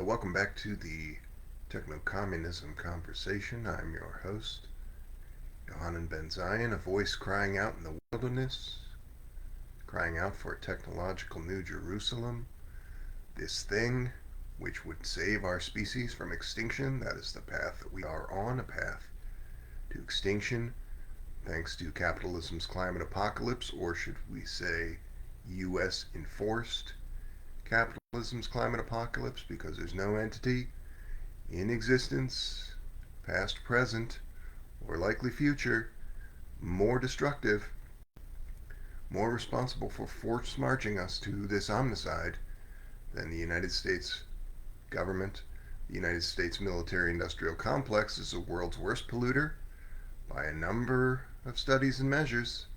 Welcome back to the Techno-Communism Conversation. I'm your host, Johannon Ben Zion, a voice crying out in the wilderness, crying out for a technological New Jerusalem, this thing which would save our species from extinction. That is the path that we are on, a path to extinction, thanks to capitalism's climate apocalypse, or should we say U.S. enforced capitalism's climate apocalypse, because there's no entity in existence, past, present, or likely future, more destructive, more responsible for force marching us to this omnicide than the United States government. The United States military industrial complex is the world's worst polluter by a number of studies and measures.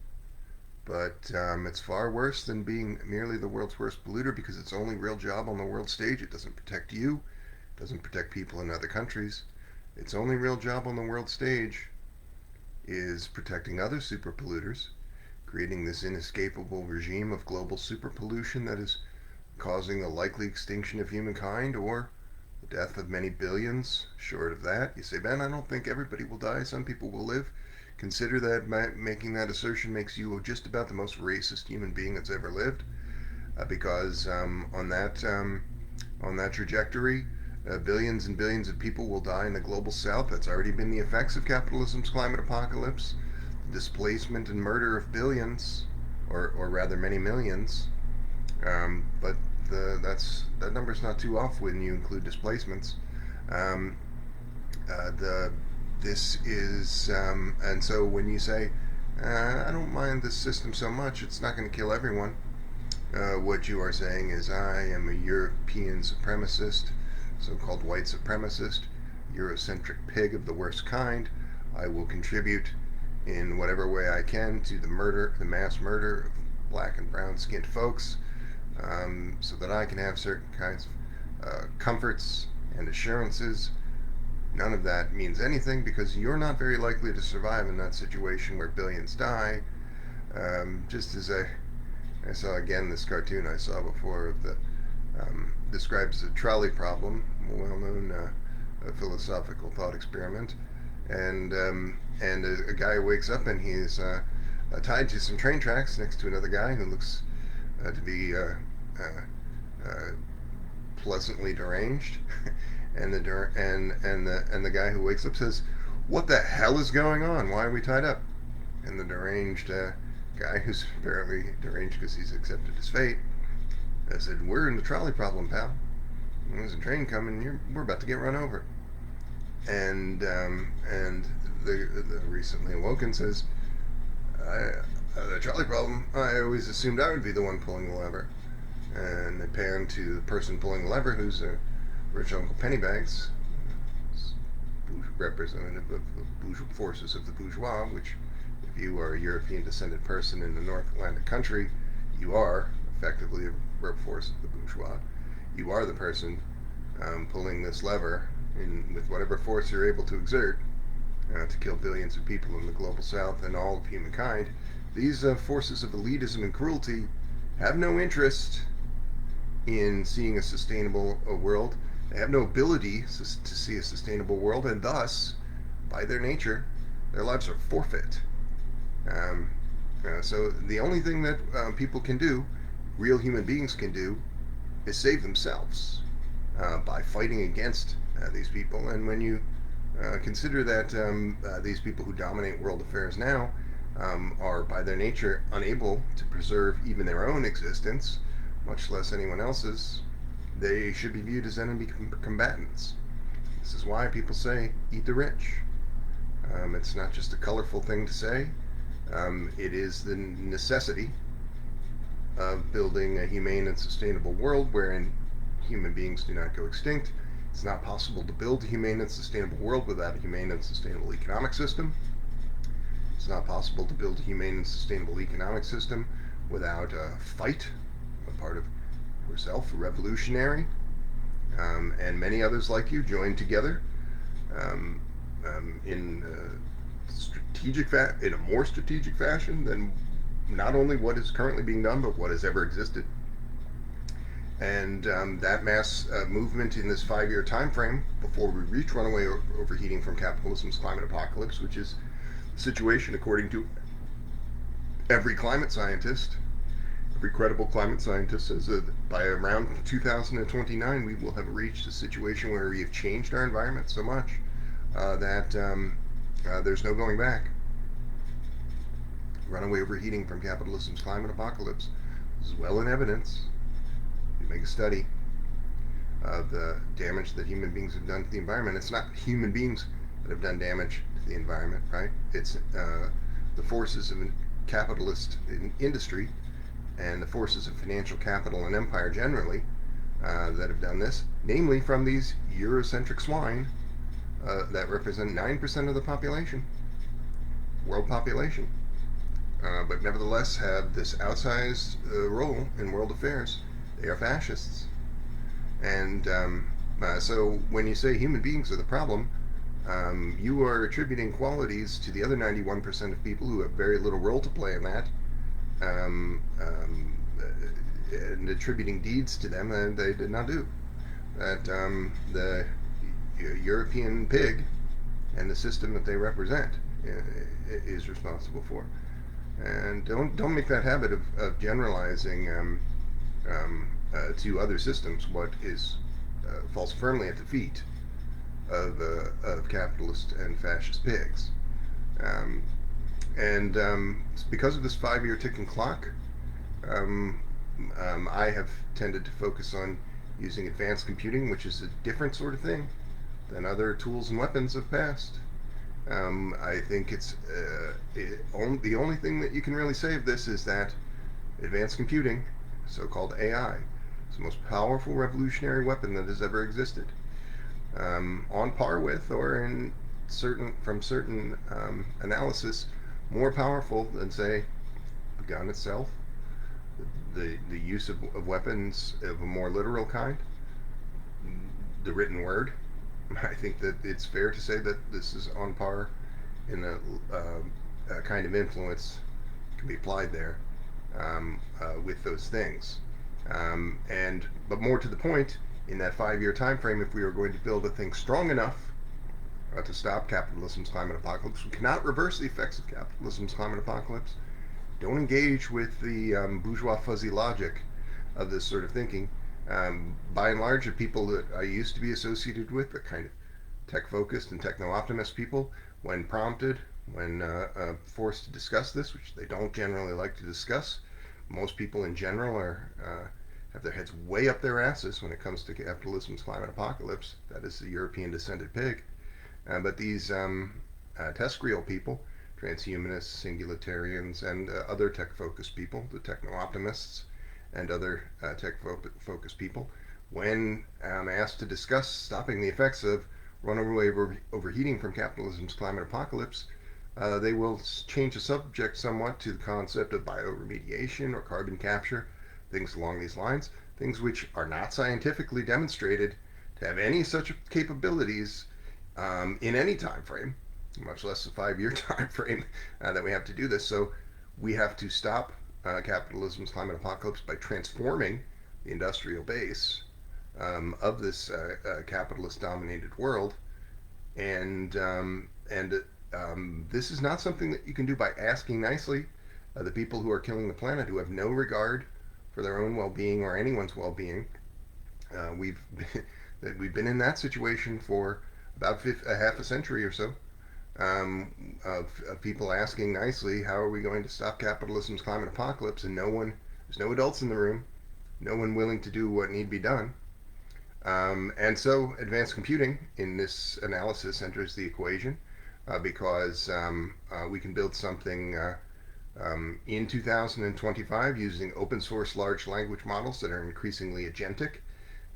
But it's far worse than being merely the world's worst polluter, because its only real job on the world stage, it doesn't protect you, it doesn't protect people in other countries. Its only real job on the world stage is protecting other super polluters, creating this inescapable regime of global super pollution that is causing the likely extinction of humankind, or the death of many billions short of that. You say, Ben, I don't think everybody will die. Some people will live. Consider that making that assertion makes you just about the most racist human being that's ever lived, because on that trajectory, billions and billions of people will die in the global south. That's already been the effects of capitalism's climate apocalypse, the displacement and murder of billions, or rather many millions. But that number's not too off when you include displacements. This is, and so when you say, I don't mind this system so much, it's not going to kill everyone, what you are saying is, I am a European supremacist, so-called white supremacist, Eurocentric pig of the worst kind. I will contribute in whatever way I can to the mass murder of black and brown skinned folks, so that I can have certain kinds of comforts and assurances. None of that means anything, because you're not very likely to survive in that situation where billions die. Just as I saw again this cartoon I saw before of the describes the trolley problem, a well-known philosophical thought experiment, and a guy wakes up and he's tied to some train tracks next to another guy who looks to be pleasantly deranged. And the guy who wakes up says, "What the hell is going on? Why are we tied up?" And the deranged guy, who's apparently deranged because he's accepted his fate, said, "We're in the trolley problem, pal. There's a train coming. We're about to get run over." And the recently awoken says, "The trolley problem. I always assumed I would be the one pulling the lever." And they pan to the person pulling the lever, who's a rich Uncle Pennybags, representative of the bourgeois forces of the bourgeois, which, if you are a European descended person in the North Atlantic country, you are effectively a workforce of the bourgeois. You are the person pulling this lever with whatever force you're able to exert to kill billions of people in the global south and all of humankind. These forces of elitism and cruelty have no interest in seeing a sustainable world. They have no ability to see a sustainable world, and thus, by their nature, their lives are forfeit. So the only thing that people can do, real human beings can do, is save themselves by fighting against these people. And when you consider that these people who dominate world affairs now are, by their nature, unable to preserve even their own existence, much less anyone else's, they should be viewed as enemy combatants. This is why people say, eat the rich. It's not just a colorful thing to say. It is the necessity of building a humane and sustainable world wherein human beings do not go extinct. It's not possible to build a humane and sustainable world without a humane and sustainable economic system. It's not possible to build a humane and sustainable economic system without a fight, a part of yourself, a revolutionary, and many others like you joined together in a more strategic fashion than not only what is currently being done, but what has ever existed. And that mass movement in this 5 year time frame before we reach runaway overheating from capitalism's climate apocalypse, which is the situation according to every climate scientist, every credible climate scientist says that by around 2029 we will have reached a situation where we have changed our environment so much that there's no going back. Runaway overheating from capitalism's climate apocalypse is well in evidence. You make a study of the damage that human beings have done to the environment. It's not human beings that have done damage to the environment, right? It's the forces of capitalist industry and the forces of financial capital and empire generally that have done this, namely from these Eurocentric swine that represent 9% of the population, world population, but nevertheless have this outsized role in world affairs. They are fascists. And so when you say human beings are the problem, you are attributing qualities to the other 91% of people who have very little role to play in that, and attributing deeds to them that they did not do. That the European pig and the system that they represent is responsible for. And don't make that habit of generalizing to other systems what is falls firmly at the feet of capitalist and fascist pigs. And because of this 5 year ticking clock, I have tended to focus on using advanced computing, which is a different sort of thing than other tools and weapons of past. I think the only thing that you can really say of this is that advanced computing, so-called AI, is the most powerful revolutionary weapon that has ever existed. On par with, or from certain analysis, more powerful than, say, the gun itself, the use of weapons of a more literal kind, the written word. I think that it's fair to say that this is on par in a kind of influence can be applied there with those things. But more to the point, in that 5 year time frame, if we are going to build a thing strong enough to stop capitalism's climate apocalypse, we cannot reverse the effects of capitalism's climate apocalypse. Don't engage with the bourgeois fuzzy logic of this sort of thinking. By and large, the people that I used to be associated with, the kind of tech-focused and techno-optimist people, when prompted, when forced to discuss this, which they don't generally like to discuss, most people in general have their heads way up their asses when it comes to capitalism's climate apocalypse. That is the European descended pig. But these terrestrial people, transhumanists, singularitarians, and other tech-focused people, the techno-optimists, and other tech-focused people, when asked to discuss stopping the effects of runaway overheating from capitalism's climate apocalypse, they will change the subject somewhat to the concept of bioremediation or carbon capture, things along these lines, things which are not scientifically demonstrated to have any such capabilities in any time frame, much less a 5 year time frame that we have to do this. So we have to stop capitalism's climate apocalypse by transforming the industrial base of this capitalist dominated world. And this is not something that you can do by asking nicely the people who are killing the planet, who have no regard for their own well-being or anyone's well-being. We've been in that situation for about a half a century or so, of people asking nicely, how are we going to stop capitalism's climate apocalypse? And there's no adults in the room, no one willing to do what need to be done. And so advanced computing in this analysis enters the equation because we can build something in 2025 using open source large language models that are increasingly agentic.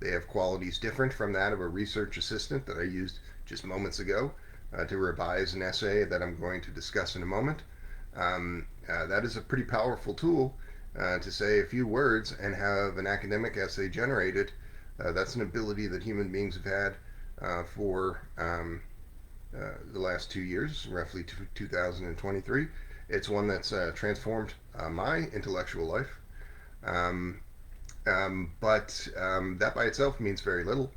They have qualities different from that of a research assistant that I used just moments ago to revise an essay that I'm going to discuss in a moment. That is a pretty powerful tool to say a few words and have an academic essay generated. That's an ability that human beings have had for the last 2 years, roughly 2023. It's one that's transformed my intellectual life. But that by itself means very little.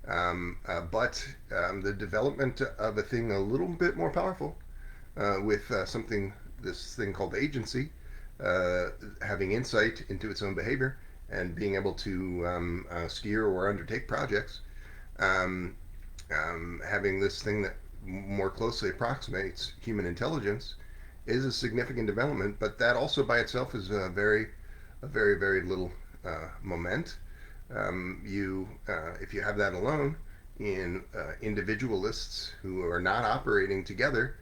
But the development of a thing a little bit more powerful with this thing called agency, uh, having insight into its own behavior and being able to steer or undertake projects, um, having this thing that more closely approximates human intelligence is a significant development. But that also by itself is very little moment. If you have that alone in individualists who are not operating together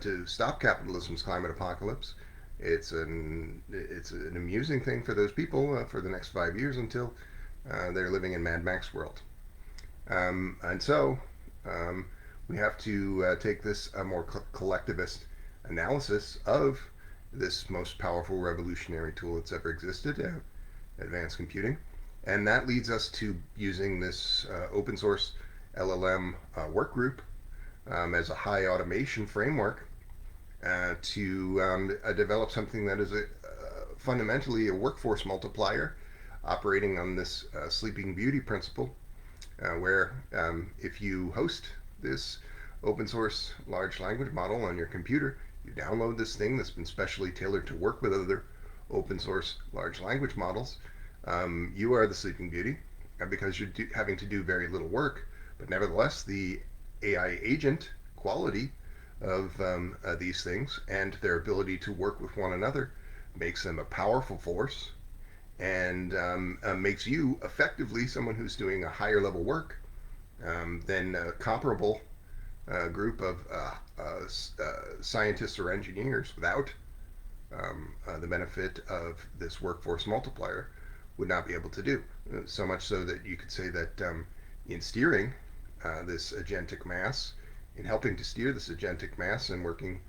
to stop capitalism's climate apocalypse, it's an amusing thing for those people for the next 5 years until they're living in Mad Max world. And so um, we have to take this more collectivist analysis of this most powerful revolutionary tool that's ever existed, advanced computing. And that leads us to using this open source LLM work group as a high automation framework to develop something that is fundamentally a workforce multiplier operating on this sleeping beauty principle, where if you host this open source large language model on your computer, you download this thing that's been specially tailored to work with other open source large language models. You are the sleeping beauty because you're having to do very little work, but nevertheless, the AI agent quality of these things and their ability to work with one another makes them a powerful force and makes you effectively someone who's doing a higher level work than a comparable group of scientists or engineers without the benefit of this workforce multiplier would not be able to do. So much so that you could say that in steering this agentic mass, in helping to steer this agentic mass and working,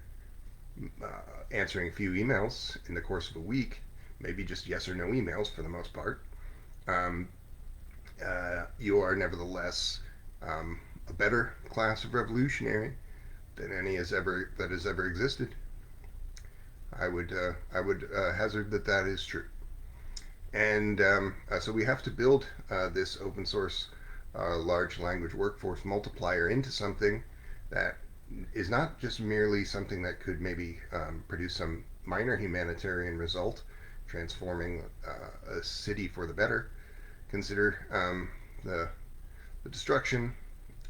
answering a few emails in the course of a week, maybe just yes or no emails for the most part, um, you are nevertheless a better class of revolutionary than any that has ever existed. I would hazard that that is true. And so we have to build this open source large language workforce multiplier into something that is not just merely something that could maybe produce some minor humanitarian result, transforming a city for the better. Consider the destruction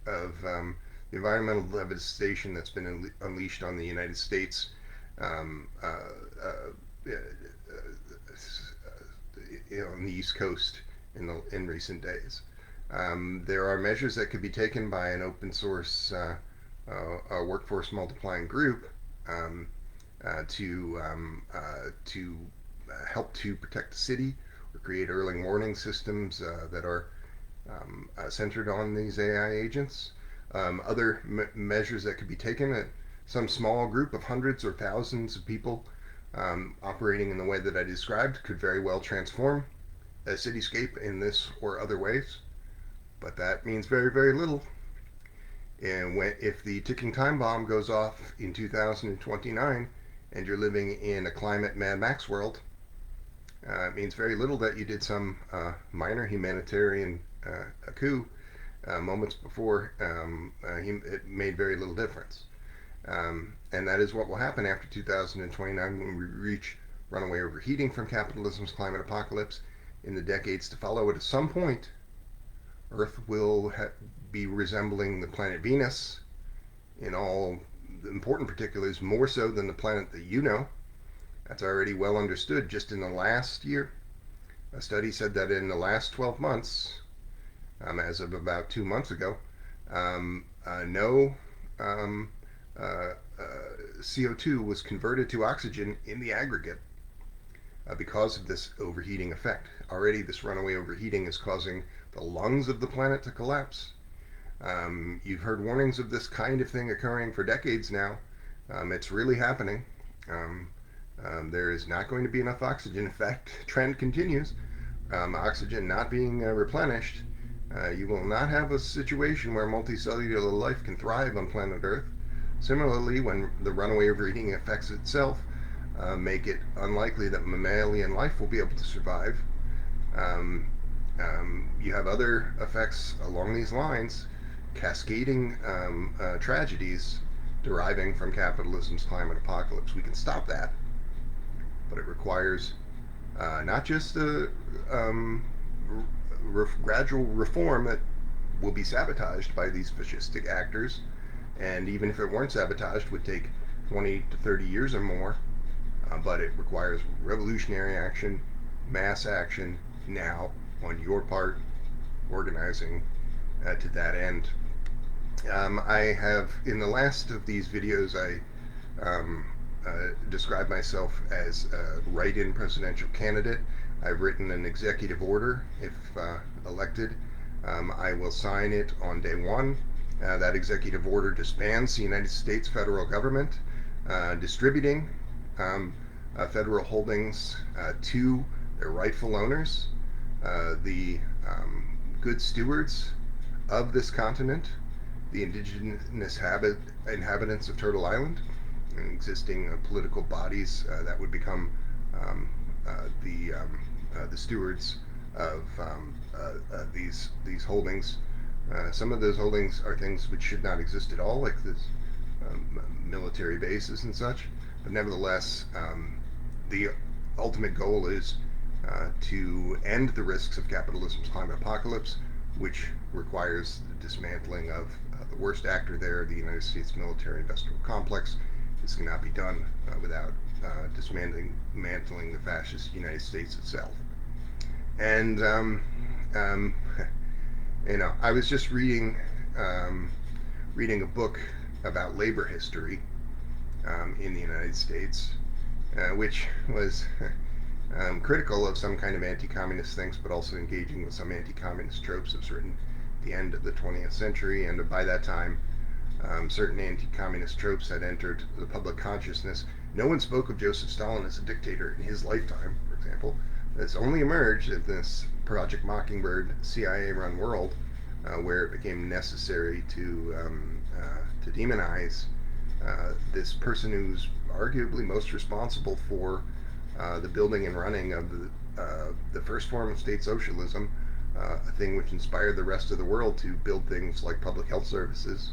of the environmental devastation that's been unleashed on the United States um, on the East Coast in recent days. There are measures that could be taken by an open source workforce multiplying group um, to help to protect the city or create early warning systems that are centered on these AI agents. Other measures that could be taken at some small group of hundreds or thousands of people operating in the way that I described could very well transform a cityscape in this or other ways. But that means very little. And if the ticking time bomb goes off in 2029 and you're living in a climate Mad Max world, it means very little that you did some minor humanitarian coup moments before. It made very little difference. And that is what will happen after 2029 when we reach runaway overheating from capitalism's climate apocalypse. In the decades to follow, at some point, Earth will be resembling the planet Venus in all the important particulars, more so than the planet that you know. That's already well understood. Just in the last year, a study said that in the last 12 months, as of about 2 months ago, no CO2 was converted to oxygen in the aggregate because of this overheating effect. Already, this runaway overheating is causing the lungs of the planet to collapse. You've heard warnings of this kind of thing occurring for decades now. It's really happening. There is not going to be enough oxygen. In fact, trend continues. Oxygen not being replenished, you will not have a situation where multicellular life can thrive on planet Earth. Similarly, when the runaway overheating affects itself, make it unlikely that mammalian life will be able to survive. Um, you have other effects along these lines, cascading tragedies deriving from capitalism's climate apocalypse. We can stop that, but it requires not just a gradual reform that will be sabotaged by these fascistic actors, and even if it weren't sabotaged, would take 20 to 30 years or more. But it requires revolutionary action, mass action now on your part, organizing to that end. I have, in the last of these videos, I described myself as a write-in presidential candidate. I've written an executive order. If elected, I will sign it on day one. That executive order disbands the United States federal government, distributing federal holdings to their rightful owners, the good stewards of this continent, the indigenous inhabitants of Turtle Island, and existing political bodies that would become um, the stewards of these holdings. Some of those holdings are things which should not exist at all, like this military bases and such. But nevertheless, the ultimate goal is to end the risks of capitalism's climate apocalypse, which requires the dismantling of the worst actor there, the United States military industrial complex. This cannot be done without dismantling the fascist United States itself. And um, I was just reading a book about labor history in the United States, which was critical of some kind of anti-communist things, but also engaging with some anti-communist tropes. It was written at the end of the 20th century, and by that time, certain anti-communist tropes had entered the public consciousness. No one spoke of Joseph Stalin as a dictator in his lifetime, for example. It's only emerged in this Project Mockingbird CIA-run world, where it became necessary to demonize this person who's arguably most responsible for the building and running of the first form of state socialism, a thing which inspired the rest of the world to build things like public health services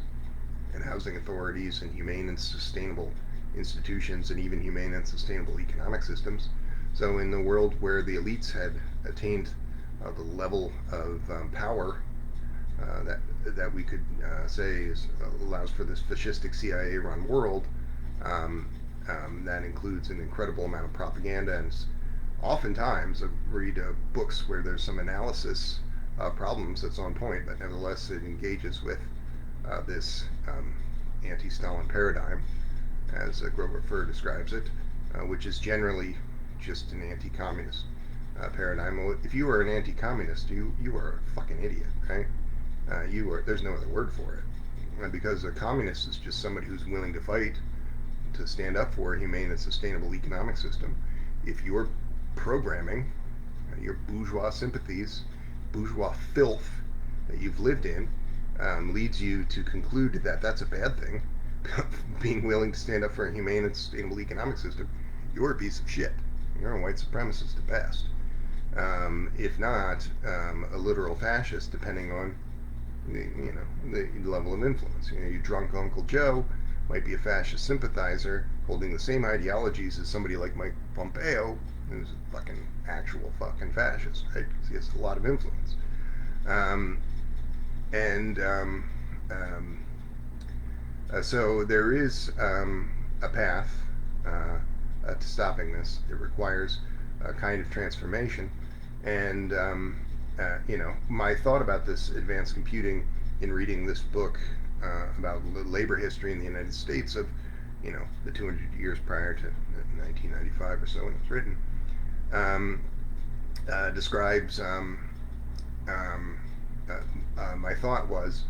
and housing authorities and humane and sustainable institutions and even humane and sustainable economic systems. So in the world where the elites had attained the level of power that we could say allows for this fascistic CIA-run world, that includes an incredible amount of propaganda, and oftentimes I read books where there's some analysis of problems that's on point, but nevertheless it engages with this anti-Stalin paradigm, as Grover Furr describes it, which is generally just an anti-communist paradigm. Well, if you are an anti-communist, you are a fucking idiot, right? There's no other word for it, because a communist is just somebody who's willing to fight to stand up for a humane and sustainable economic system. If your programming, your bourgeois sympathies, bourgeois filth that you've lived in, leads you to conclude that that's a bad thing, being willing to stand up for a humane and sustainable economic system, you're a piece of shit. You're a white supremacist at best. If not, a literal fascist, depending on the level of influence. Your drunk Uncle Joe might be a fascist sympathizer holding the same ideologies as somebody like Mike Pompeo, who's a fucking actual fucking fascist, right? Because he has a lot of influence. So there is a path to stopping this. It requires a kind of transformation. And, my thought about this advanced computing in reading this book about labor history in the United States of, the 200 years prior to 1995 or so when it was written, describes my thought was,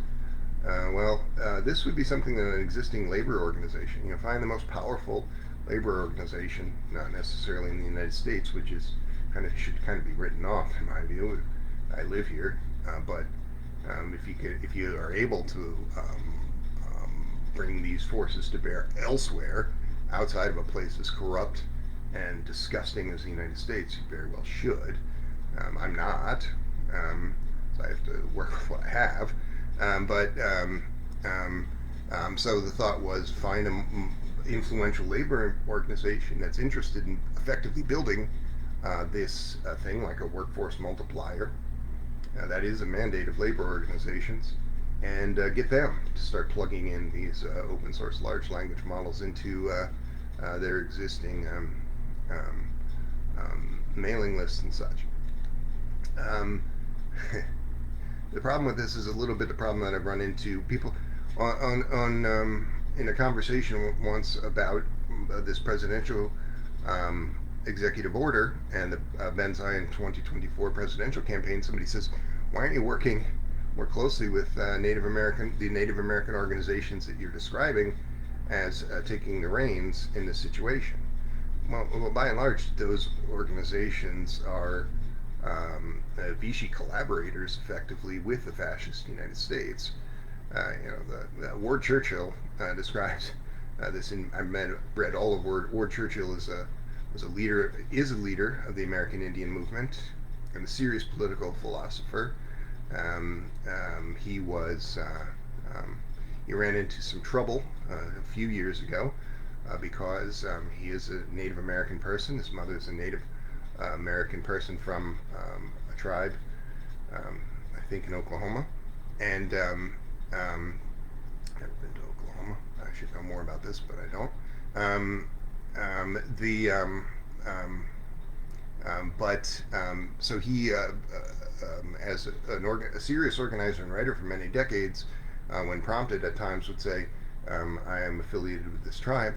this would be something that an existing labor organization, find the most powerful labor organization, not necessarily in the United States, which is should be written off in my view. I live here, but if you are able to bring these forces to bear elsewhere, outside of a place as corrupt and disgusting as the United States, you very well should. I'm not, so I have to work with what I have. But um, so the thought was find an influential labor organization that's interested in effectively building this thing like a workforce multiplier. That is a mandate of labor organizations, and get them to start plugging in these open source large language models into their existing mailing lists and such. Um, the problem with this is a little bit the problem that I've run into. People on in a conversation once about this presidential executive order and the Ben Zion 2024 presidential campaign. Somebody says, "Why aren't you working more closely with the Native American organizations that you're describing as taking the reins in this situation?" Well, by and large, those organizations are Vichy collaborators, effectively, with the fascist United States. The Ward Churchill describes this in. Read all of Ward Churchill is a leader of the American Indian movement and a serious political philosopher. He was he ran into some trouble a few years ago because he is a Native American person. His mother is a Native American person from a tribe, I think in Oklahoma, and I've never been to Oklahoma. I should know more about this, but I don't. The but So he, as a serious organizer and writer for many decades, when prompted at times, would say, "I am affiliated with this tribe."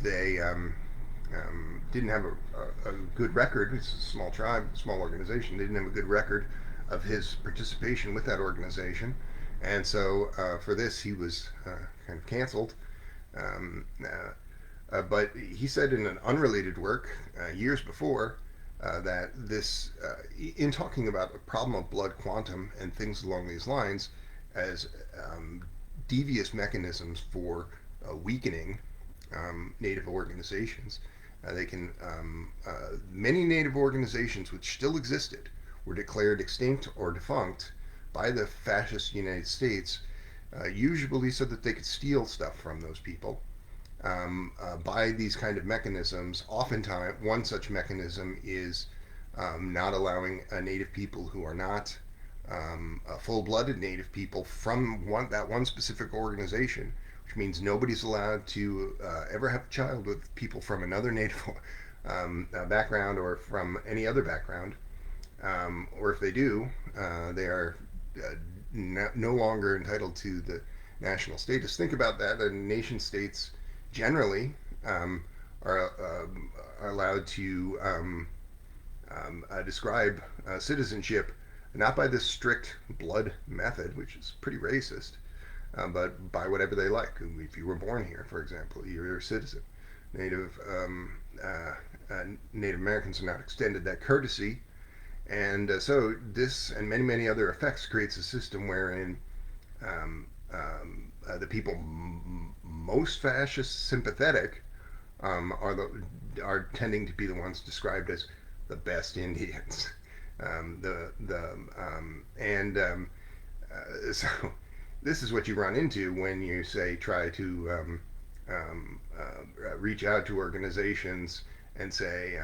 They didn't have a good record. It's a small tribe, small organization. They didn't have a good record of his participation with that organization, and so for this he was kind of canceled. Um, but he said in an unrelated work years before that in talking about the problem of blood quantum and things along these lines, as um, devious mechanisms for weakening Native organizations. Many Native organizations which still existed were declared extinct or defunct by the fascist United States, usually so that they could steal stuff from those people. By these kind of mechanisms, oftentimes one such mechanism is not allowing Native people who are not full-blooded Native people from that one specific organization, which means nobody's allowed to ever have a child with people from another Native background or from any other background. Or if they do, they are no longer entitled to the national status. Think about that. Nation states generally are, are allowed to describe citizenship not by this strict blood method, which is pretty racist, but by whatever they like. If you were born here, for example, you're a citizen. Native Native Americans are not extended that courtesy, and so this and many other effects creates a system wherein the people most fascist sympathetic are tending to be the ones described as the best Indians. So this is what you run into when you say try to reach out to organizations and say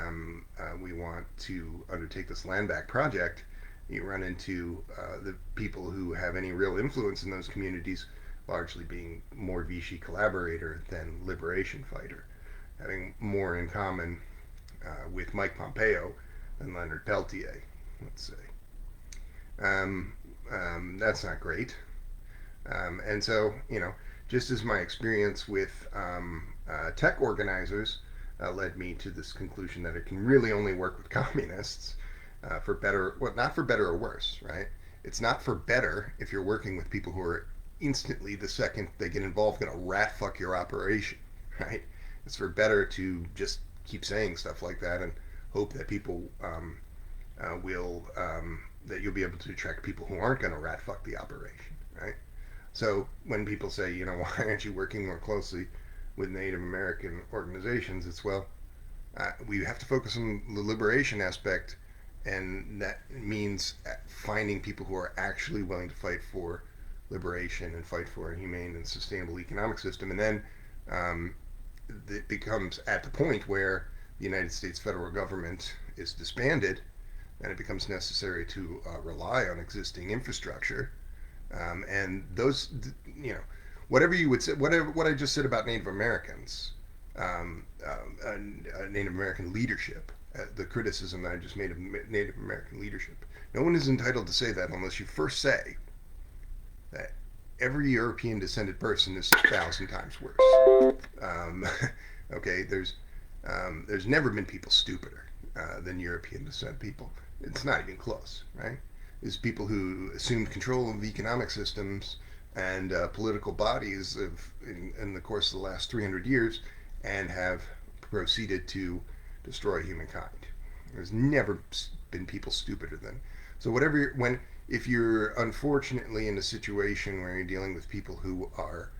we want to undertake this land back project. You run into the people who have any real influence in those communities largely being more Vichy collaborator than liberation fighter, having more in common with Mike Pompeo than Leonard Peltier, let's say. That's not great. And so, just as my experience with tech organizers led me to this conclusion that it can really only work with communists for better, well, not for better or worse, right? It's not for better if you're working with people who are instantly, the second they get involved, going to rat fuck your operation, right? It's for better to just keep saying stuff like that and hope that people that you'll be able to attract people who aren't going to rat fuck the operation, right? So when people say, why aren't you working more closely with Native American organizations? It's, well, we have to focus on the liberation aspect and that means finding people who are actually willing to fight for liberation and fight for a humane and sustainable economic system. And then um, it becomes at the point where the United States federal government is disbanded, and it becomes necessary to rely on existing infrastructure. And those, you know, whatever you would say, whatever what I just said about Native Americans, Native American leadership, the criticism that I just made of Native American leadership. No one is entitled to say that unless you first say that every European descended person is 1,000 times worse. Um, okay, there's never been people stupider than European descent people. It's not even close, right? It's people who assumed control of economic systems and political bodies in the course of the last 300 years and have proceeded to destroy humankind. There's never been people stupider than. So whatever when if you're unfortunately in a situation where you're dealing with people who are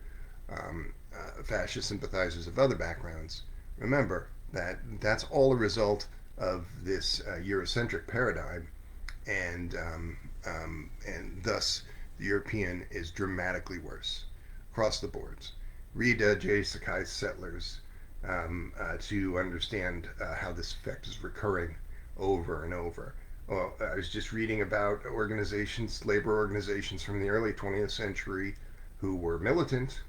fascist sympathizers of other backgrounds, remember that that's all a result of this Eurocentric paradigm, and thus the European is dramatically worse across the boards. Read J. Sakai's Settlers to understand how this effect is recurring over and over. Well, I was just reading about organizations, labor organizations from the early 20th century who were militant,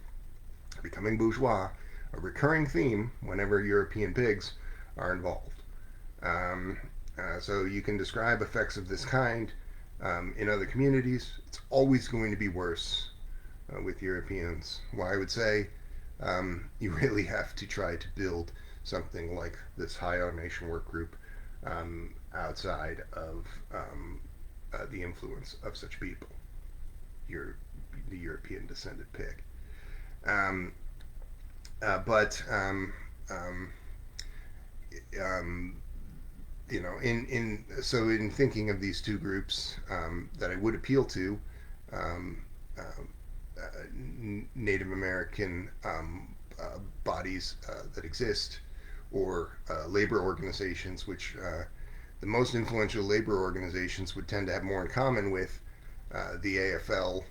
becoming bourgeois, a recurring theme whenever European pigs are involved. So you can describe effects of this kind in other communities. It's always going to be worse with Europeans. Well, I would say you really have to try to build something like this high automation work group outside of the influence of such people, the European descended pig. Um, but you know, in thinking of these two groups that I would appeal to, um, Native American bodies that exist, or labor organizations, which the most influential labor organizations would tend to have more in common with the AFL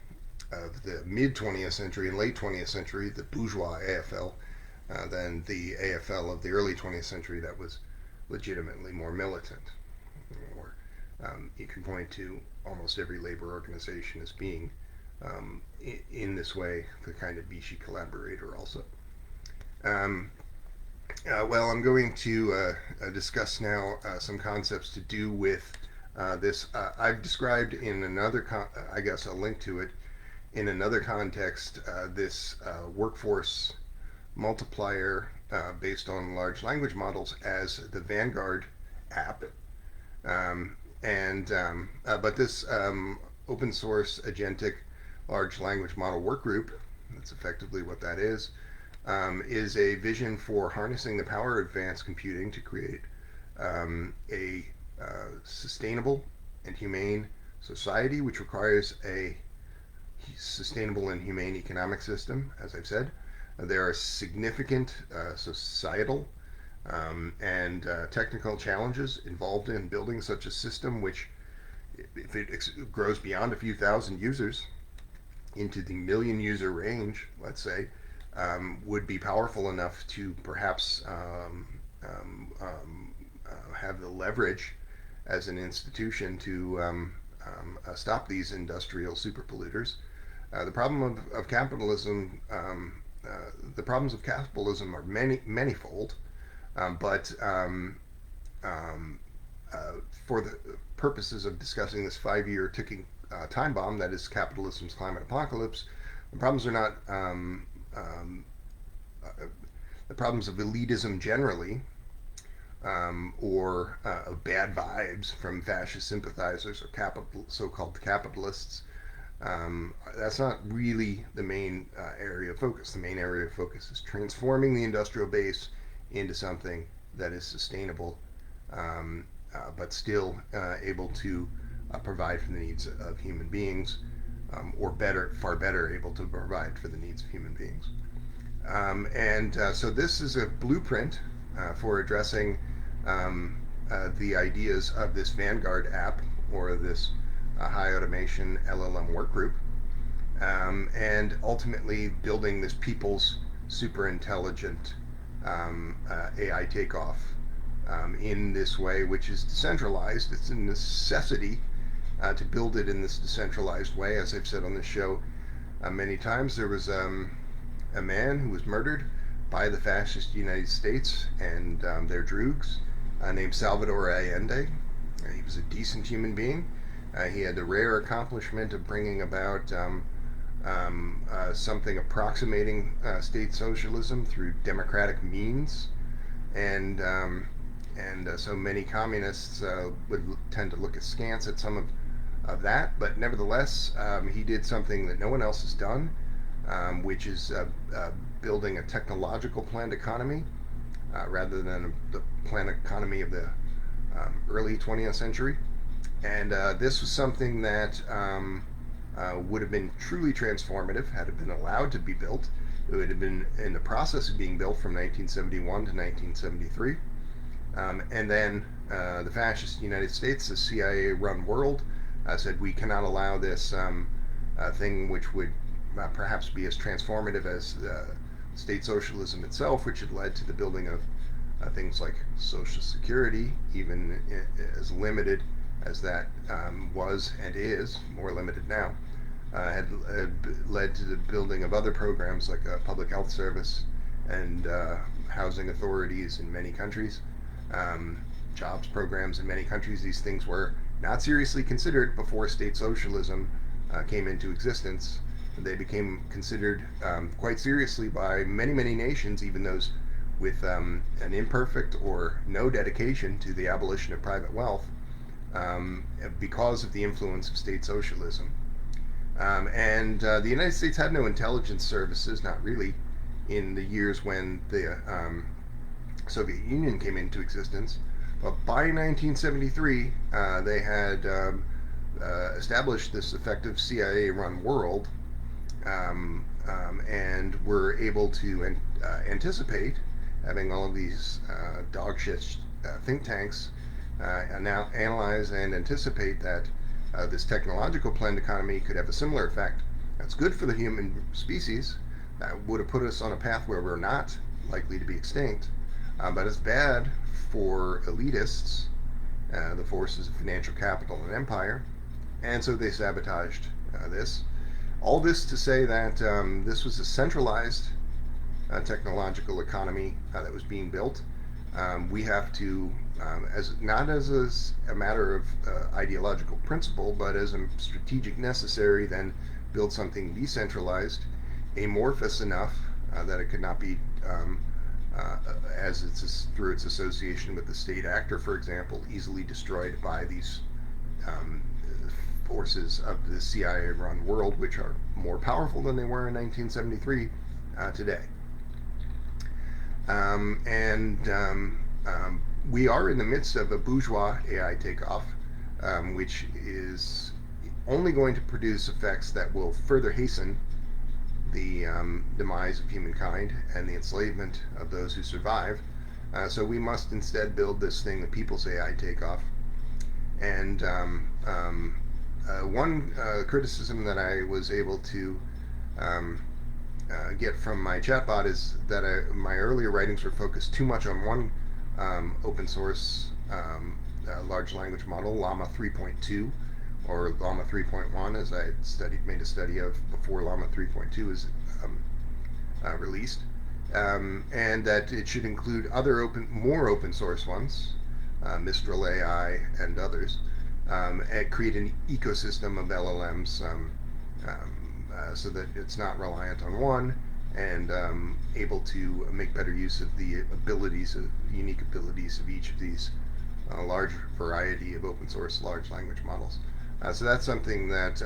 of the mid 20th century and late 20th century, the bourgeois AFL, than the AFL of the early 20th century that was legitimately more militant. Or you can point to almost every labor organization as being, in this way, the kind of Vichy collaborator also. Um, well, I'm going to discuss now some concepts to do with this. I've described in another, I guess I'll link to it, in another context, this workforce multiplier based on large language models as the Vanguard app. But this open source agentic large language model workgroup, that's effectively what that is a vision for harnessing the power of advanced computing to create a sustainable and humane society, which requires a sustainable and humane economic system, as I've said. There are significant societal and technical challenges involved in building such a system, which, if it grows beyond a few thousand users into the million user range, let's say, would be powerful enough to perhaps have the leverage as an institution to stop these industrial super polluters. The problem of capitalism, the problems of capitalism are manifold, but for the purposes of discussing this 5-year ticking time bomb that is capitalism's climate apocalypse, the problems are not the problems of elitism generally, or of bad vibes from fascist sympathizers or so-called capitalists. That's not really the main area of focus. The main area of focus is transforming the industrial base into something that is sustainable, but still able to provide for the needs of human beings, or better, far better, able to provide for the needs of human beings. So this is a blueprint for addressing the ideas of this Vanguard app or this high automation LLM work group, and ultimately building this people's super intelligent AI takeoff in this way, which is decentralized. It's a necessity to build it in this decentralized way. As I've said on this show many times, there was a man who was murdered by the fascist United States and their droogs named Salvador Allende. He was a decent human being. He had the rare accomplishment of bringing about something approximating state socialism through democratic means, and so many communists would tend to look askance at some of that. But nevertheless, he did something that no one else has done, which is building a technological planned economy rather than the planned economy of the early 20th century. And this was something that would have been truly transformative had it been allowed to be built. It would have been in the process of being built from 1971 to 1973. And then the fascist United States, the CIA-run world, said we cannot allow this thing which would perhaps be as transformative as state socialism itself, which had led to the building of things like Social Security, even as limited as that was and is, more limited now, had led to the building of other programs like a public health service and housing authorities in many countries, jobs programs in many countries. These things were not seriously considered before state socialism came into existence. They became considered quite seriously by many, many nations, even those with an imperfect or no dedication to the abolition of private wealth, because of the influence of state socialism. And the United States had no intelligence services, not really, in the years when the Soviet Union came into existence. But by 1973, they had established this effective CIA-run world, and were able to anticipate having all of these dog shit think tanks now analyze and anticipate that this technological planned economy could have a similar effect. That's good for the human species. That would have put us on a path where we're not likely to be extinct, but it's bad for elitists, the forces of financial capital and empire, and so they sabotaged this. All this to say that this was a centralized technological economy that was being built. We have to, as not as a matter of ideological principle, but as a strategic necessary, then build something decentralized, amorphous enough that it could not be, as it's through its association with the state actor, for example, easily destroyed by these forces of the CIA-run world, which are more powerful than they were in 1973 today. We are in the midst of a bourgeois AI takeoff, which is only going to produce effects that will further hasten the demise of humankind and the enslavement of those who survive. So we must instead build this thing, the people's AI takeoff. And one criticism that I was able to get from my chatbot is that my earlier writings were focused too much on one open source large language model, Llama 3.2 or Llama 3.1, as I had made a study of before Llama 3.2 is released, and that it should include other more open source ones, Mistral AI and others, and create an ecosystem of LLMs so that it's not reliant on one, and able to make better use of the unique abilities of each of these large variety of open source large language models. So that's something that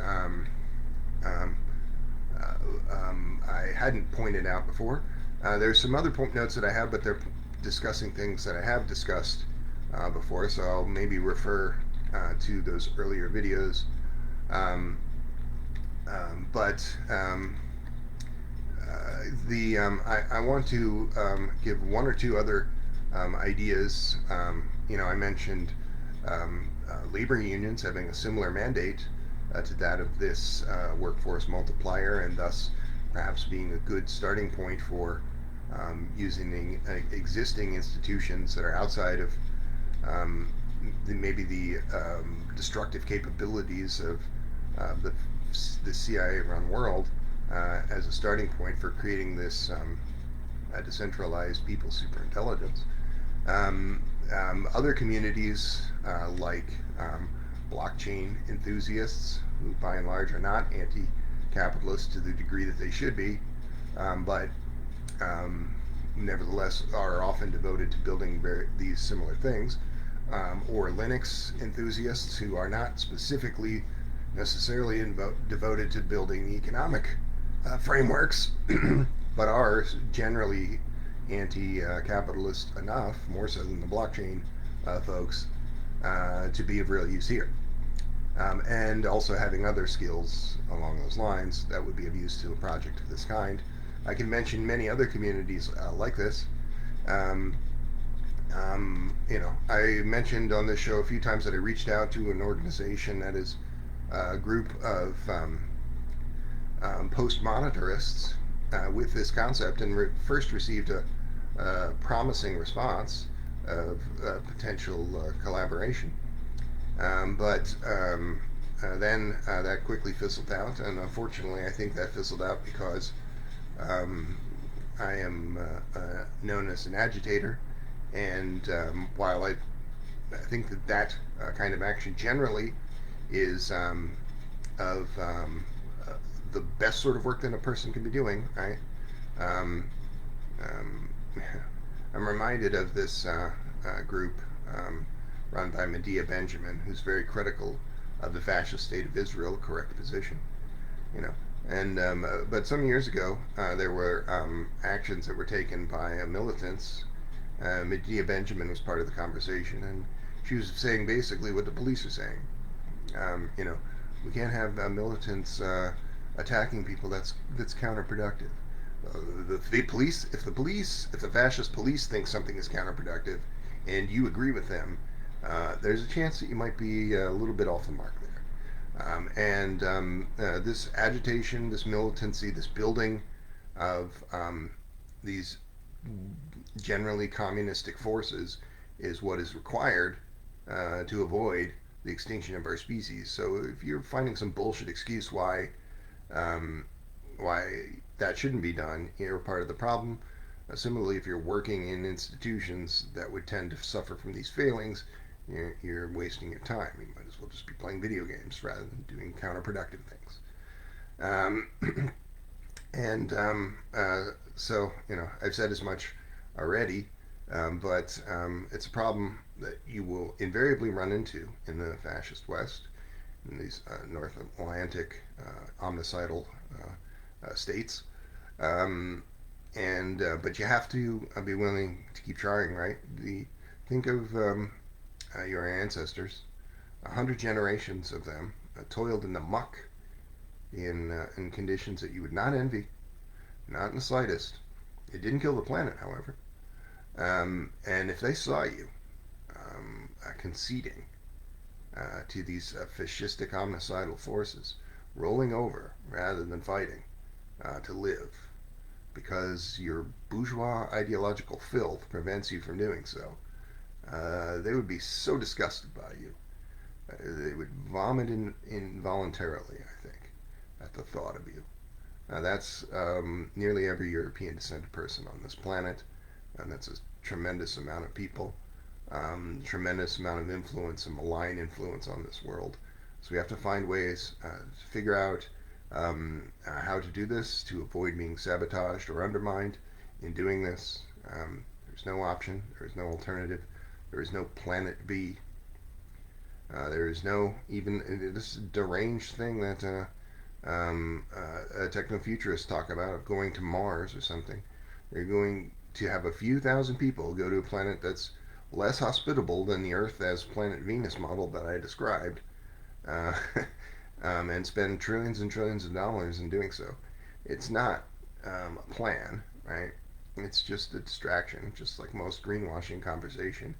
I hadn't pointed out before. There's some other notes that I have, but they're discussing things that I have discussed before, so I'll maybe refer to those earlier videos. I want to give one or two other ideas. I mentioned labor unions having a similar mandate to that of this workforce multiplier, and thus perhaps being a good starting point for using existing institutions that are outside of um, maybe the destructive capabilities of the CIA-run world as a starting point for creating this decentralized people superintelligence. Other communities like blockchain enthusiasts, who by and large are not anti-capitalist to the degree that they should be, but um, nevertheless are often devoted to building these similar things, or Linux enthusiasts who are not specifically necessarily devoted to building economic frameworks, but are generally anti-capitalist enough, more so than the blockchain folks, to be of real use here. And also having other skills along those lines that would be of use to a project of this kind. I can mention many other communities like this. Um, I mentioned on this show a few times that I reached out to an organization that is a group of post-monetarists with this concept, and first received a promising response of potential collaboration. But then that quickly fizzled out, and unfortunately, I think that fizzled out because um, I am known as an agitator, and while I think that kind of action generally is of the best sort of work that a person can be doing, right? Um, um, I'm reminded of this group um, run by Medea Benjamin, who's very critical of the fascist state of Israel, correct position, you know. And but some years ago, there were actions that were taken by militants. Medea Benjamin was part of the conversation, and she was saying basically what the police are saying. You know, we can't have militants attacking people. That's counterproductive. If the fascist police think something is counterproductive, and you agree with them, there's a chance that you might be a little bit off the mark there. And this agitation, this militancy, this building of these generally communistic forces is what is required to avoid the extinction of our species. So if you're finding some bullshit excuse um, why that shouldn't be done, you're part of the problem. Similarly, if you're working in institutions that would tend to suffer from these failings, you're wasting your time. You might as well just be playing video games rather than doing counterproductive things. Um, so, I've said as much already, but it's a problem that you will invariably run into in the fascist West, in these North Atlantic omnicidal states. Um, and But you have to be willing to keep trying, right? Think of your ancestors. 100 generations of them toiled in the muck in conditions that you would not envy, not in the slightest. It didn't kill the planet, however. And if they saw you conceding to these fascistic homicidal forces, rolling over rather than fighting to live, because your bourgeois ideological filth prevents you from doing so, they would be so disgusted by you. They would vomit involuntarily, I think, at the thought of you. That's nearly every European descended person on this planet, and that's a tremendous amount of people, tremendous amount of influence and malign influence on this world. So we have to find ways to figure out how to do this to avoid being sabotaged or undermined in doing this. There's no option, there is no alternative, there is no planet B. There is no even this deranged thing that techno-futurists talk about of going to Mars or something. They're going to have a few thousand people go to a planet that's less hospitable than the Earth as planet Venus model that I described, uh, and spend trillions and trillions of dollars in doing so. It's not a plan, right? It's just a distraction, just like most greenwashing conversation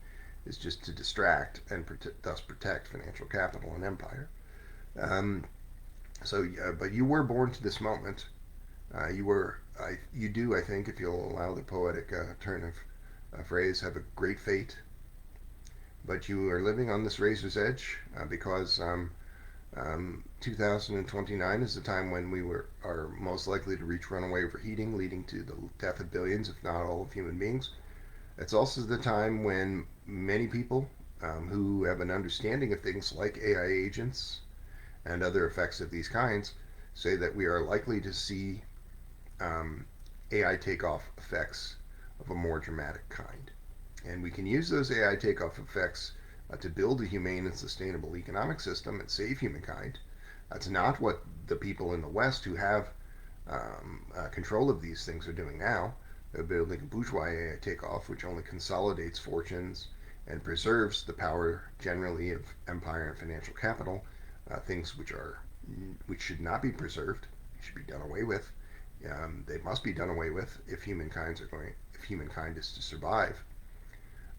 is just to distract and thus protect financial capital and empire. Um, but you were born to this moment. You do, I think, if you'll allow the poetic turn of phrase, have a great fate. But you are living on this razor's edge because 2029 is the time when are most likely to reach runaway overheating, leading to the death of billions, if not all, of human beings. It's also the time when many people who have an understanding of things like AI agents and other effects of these kinds say that we are likely to see AI takeoff effects of a more dramatic kind. And we can use those AI takeoff effects to build a humane and sustainable economic system and save humankind. That's not what the people in the West who have control of these things are doing now. They're building a bourgeois AI takeoff, which only consolidates fortunes and preserves the power generally of empire and financial capital, things which should not be preserved, should be done away with. They must be done away with if humankind is to survive.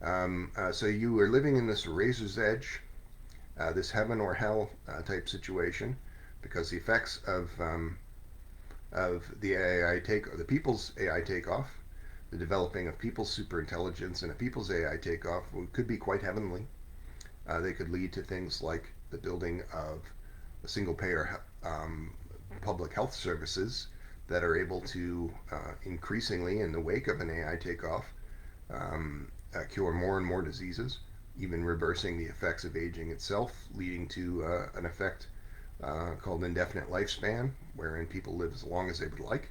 So you are living in this razor's edge, this heaven or hell type situation, because the effects of the people's AI takeoff, the developing of people's superintelligence and a people's AI takeoff could be quite heavenly. They could lead to things like the building of a single payer public health services that are able to increasingly, in the wake of an AI takeoff, cure more and more diseases, even reversing the effects of aging itself, leading to an effect called indefinite lifespan, wherein people live as long as they would like,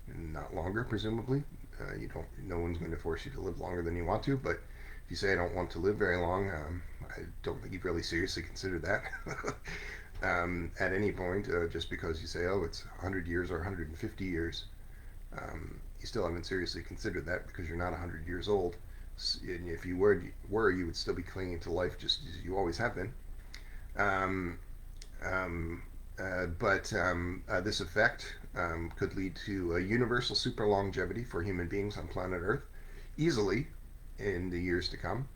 and not longer, presumably. You don't. No one's going to force you to live longer than you want to. But if you say I don't want to live very long, I don't think you'd really seriously consider that at any point. Just because you say, oh, it's 100 years or 150 years, you still haven't seriously considered that because you're not 100 years old. And if you were, you would still be clinging to life just as you always have been. Um, but this effect could lead to a universal super longevity for human beings on planet Earth easily in the years to come.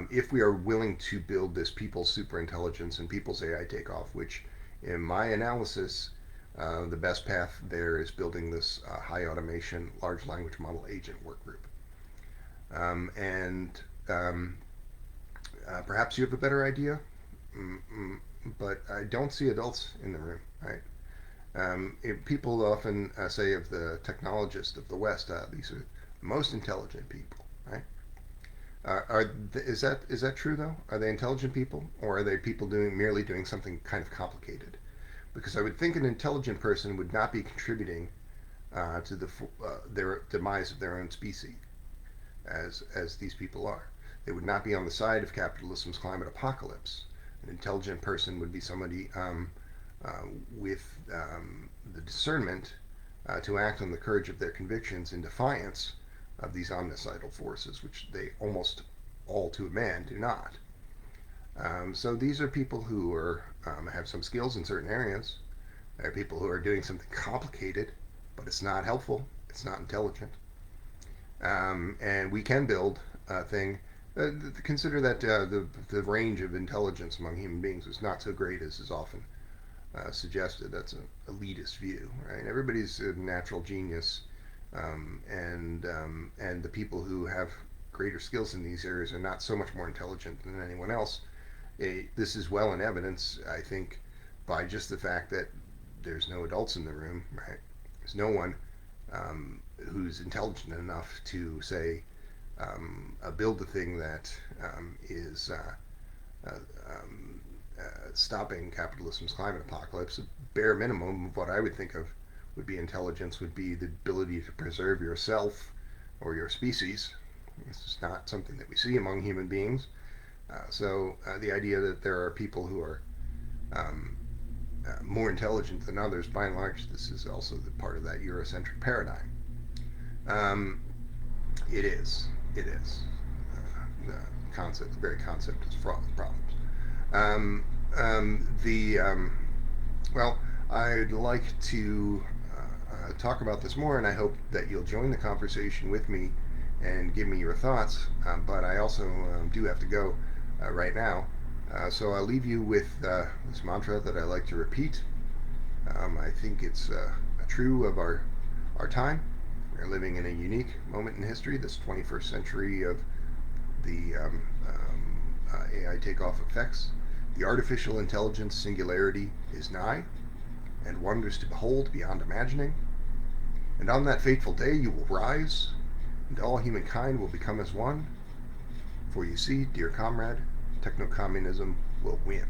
If we are willing to build this people's superintelligence and people's AI takeoff, which, in my analysis, the best path there is building this high automation large language model agent work group. And Perhaps you have a better idea, but I don't see adults in the room, right? People often say of the technologists of the West, these are the most intelligent people, right? Is that true though? Are they intelligent people, or are they people merely doing something kind of complicated? Because I would think an intelligent person would not be contributing to their demise of their own species, as these people are. They would not be on the side of capitalism's climate apocalypse. An intelligent person would be somebody with the discernment to act on the courage of their convictions in defiance of these omnicidal forces, which they almost all to a man do not. So these are people who have some skills in certain areas. There are people who are doing something complicated, but it's not helpful. It's not intelligent. And we can build a thing. Consider that the range of intelligence among human beings is not so great as is often suggested. That's an elitist view, right? Everybody's a natural genius, and the people who have greater skills in these areas are not so much more intelligent than anyone else. This is well in evidence, I think, by just the fact that there's no adults in the room, right? There's no one who's intelligent enough to say build the thing that is stopping capitalism's climate apocalypse. A bare minimum of what I would think of would be intelligence would be the ability to preserve yourself or your species. This is not something that we see among human beings. The idea that there are people who are more intelligent than others, by and large, this is also the part of that Eurocentric paradigm. It is. It is. The very concept is fraught with problems. Um, the Well, I'd like to talk about this more, and I hope that you'll join the conversation with me and give me your thoughts. But I also do have to go right now. So I'll leave you with this mantra that I like to repeat. I think it's true of our time. We're living in a unique moment in history, this 21st century of the AI takeoff effects. The artificial intelligence singularity is nigh, and wonders to behold beyond imagining. And on that fateful day you will rise, and all humankind will become as one. For you see, dear comrade, techno-communism will win.